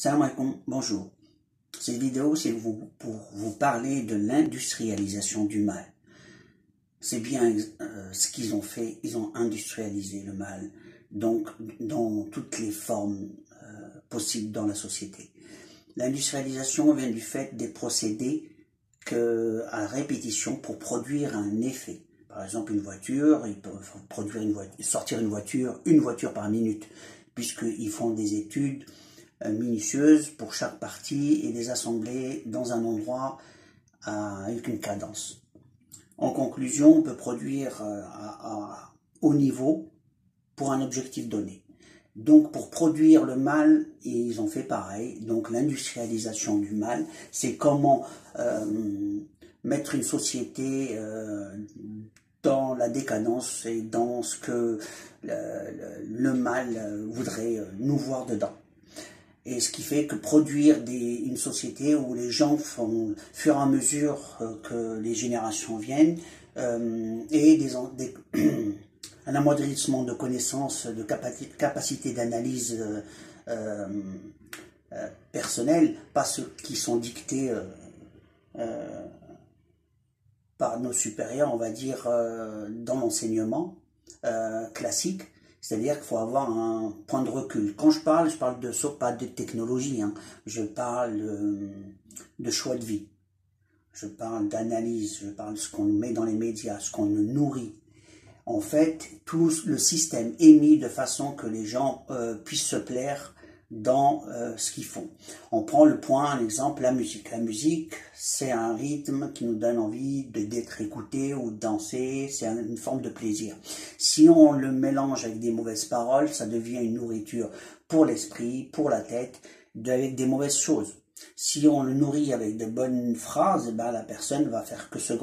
Salam alaikum, bonjour. Cette vidéo, c'est pour vous parler de l'industrialisation du mal. C'est bien ce qu'ils ont fait, ils ont industrialisé le mal, donc dans toutes les formes possibles dans la société. L'industrialisation vient du fait des procédés à répétition pour produire un effet. Par exemple, une voiture, ils peuvent sortir une voiture par minute, puisqu'ils font des études minutieuses pour chaque partie et les assembler dans un endroit avec une cadence. En conclusion, on peut produire à haut niveau pour un objectif donné. Donc pour produire le mal, ils ont fait pareil. Donc l'industrialisation du mal, c'est comment mettre une société dans la décadence et dans ce que le mal voudrait nous voir dedans. Et ce qui fait que produire une société où les gens font, fur et à mesure que les générations viennent, et un amoindrissement de connaissances, de capacité d'analyse personnelle, pas ceux qui sont dictés par nos supérieurs, on va dire, dans l'enseignement classique. C'est-à-dire qu'il faut avoir un point de recul. Quand je parle pas de technologie, hein. Je parle de choix de vie. Je parle d'analyse, je parle de ce qu'on met dans les médias, ce qu'on nous nourrit. En fait, tout le système est mis de façon que les gens puissent se plaire dans ce qu'ils font. On prend un exemple, la musique. La musique, c'est un rythme qui nous donne envie d'être écouté ou de danser, c'est une forme de plaisir. Si on le mélange avec des mauvaises paroles, ça devient une nourriture pour l'esprit, pour la tête, avec des mauvaises choses. Si on le nourrit avec de bonnes phrases, ben, la personne va faire que se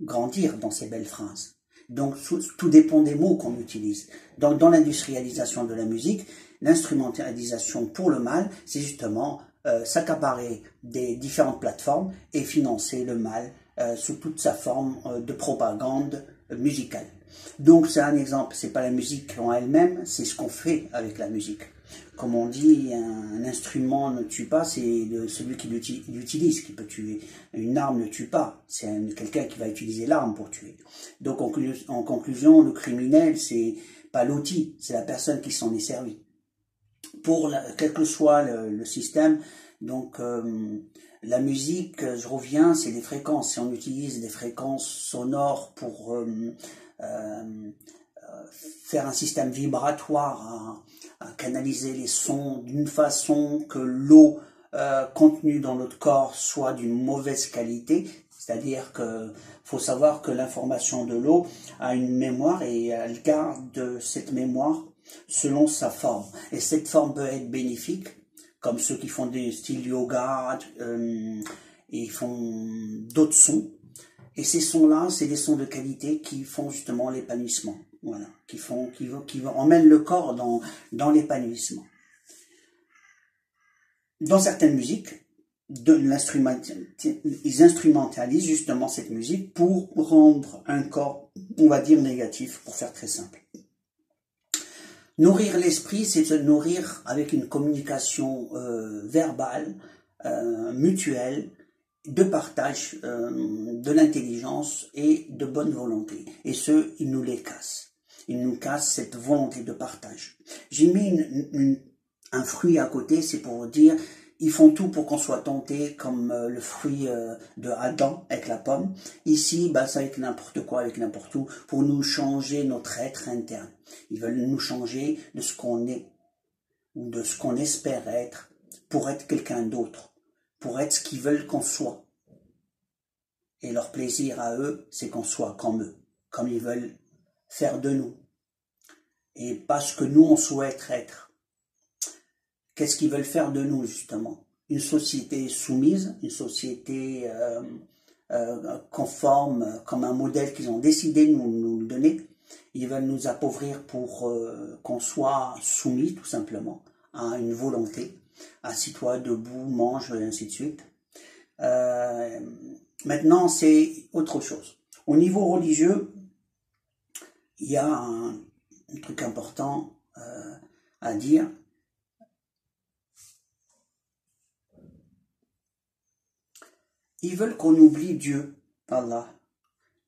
grandir dans ces belles phrases. Donc tout dépend des mots qu'on utilise. Dans l'industrialisation de la musique, l'instrumentalisation pour le mal, c'est justement s'accaparer des différentes plateformes et financer le mal sous toute sa forme de propagande musicale. Donc c'est un exemple, c'est pas la musique en elle-même, c'est ce qu'on fait avec la musique. Comme on dit, un instrument ne tue pas, c'est celui qui l'utilise qui peut tuer. Une arme ne tue pas, c'est quelqu'un qui va utiliser l'arme pour tuer. Donc en conclusion, le criminel, c'est pas l'outil, c'est la personne qui s'en est servie. Quel que soit le système, donc la musique, je reviens, c'est des fréquences. Si on utilise des fréquences sonores pour faire un système vibratoire, à canaliser les sons d'une façon que l'eau contenue dans notre corps soit d'une mauvaise qualité, c'est-à-dire que faut savoir que l'information de l'eau a une mémoire et elle garde cette mémoire selon sa forme. Et cette forme peut être bénéfique, comme ceux qui font des styles yoga, et font d'autres sons. Et ces sons-là, c'est des sons de qualité qui font justement l'épanouissement. Voilà, qui emmènent le corps dans l'épanouissement. Dans certaines musiques, ils instrumentalisent justement cette musique pour rendre un corps, on va dire, négatif, pour faire très simple. Nourrir l'esprit, c'est se nourrir avec une communication verbale, mutuelle, de partage, de l'intelligence et de bonne volonté. Et ils nous les cassent. Ils nous cassent cette volonté de partage. J'ai mis un fruit à côté, c'est pour vous dire, ils font tout pour qu'on soit tenté, comme le fruit de Adam avec la pomme. Ici, bah, c'est avec n'importe quoi, avec n'importe où, pour nous changer notre être interne. Ils veulent nous changer de ce qu'on est, ou de ce qu'on espère être, pour être quelqu'un d'autre, pour être ce qu'ils veulent qu'on soit. Et leur plaisir à eux, c'est qu'on soit comme eux, comme ils veulent faire de nous. Et pas ce que nous, on souhaite être. Qu'est-ce qu'ils veulent faire de nous, justement? Une société soumise, une société conforme, comme un modèle qu'ils ont décidé de nous donner. Ils veulent nous appauvrir pour qu'on soit soumis, tout simplement, à une volonté. Assis-toi, debout, mange, et ainsi de suite. Maintenant, c'est autre chose. Au niveau religieux, il y a un truc important à dire. Ils veulent qu'on oublie Dieu, Allah.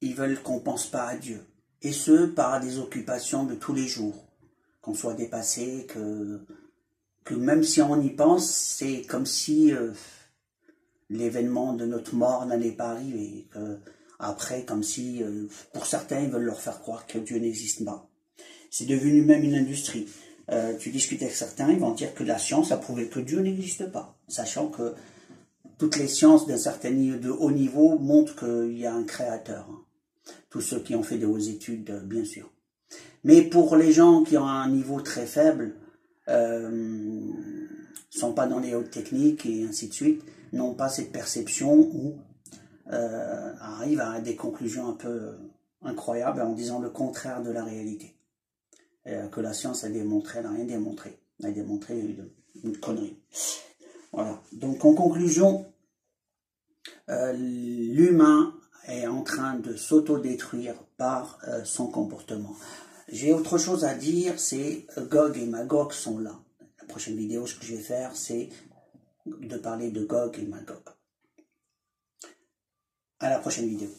Ils veulent qu'on ne pense pas à Dieu. Et ce, par des occupations de tous les jours. Qu'on soit dépassé, que même si on y pense, c'est comme si l'événement de notre mort n'allait pas arriver. Après, comme si, pour certains, ils veulent leur faire croire que Dieu n'existe pas. C'est devenu même une industrie. Tu discutes avec certains, ils vont dire que la science a prouvé que Dieu n'existe pas. Sachant que toutes les sciences d'un certain niveau, de haut niveau, montrent qu'il y a un créateur. Tous ceux qui ont fait de hautes études, bien sûr. Mais pour les gens qui ont un niveau très faible, sont pas dans les hautes techniques et ainsi de suite, n'ont pas cette perception ou arrivent à des conclusions un peu incroyables en disant le contraire de la réalité. Que la science a démontré, elle n'a rien démontré. Elle a démontré une connerie. Voilà. Donc en conclusion, l'humain est en train de s'autodétruire par son comportement. J'ai autre chose à dire, c'est Gog et Magog sont là. La prochaine vidéo, ce que je vais faire, c'est de parler de Gog et Magog. À la prochaine vidéo.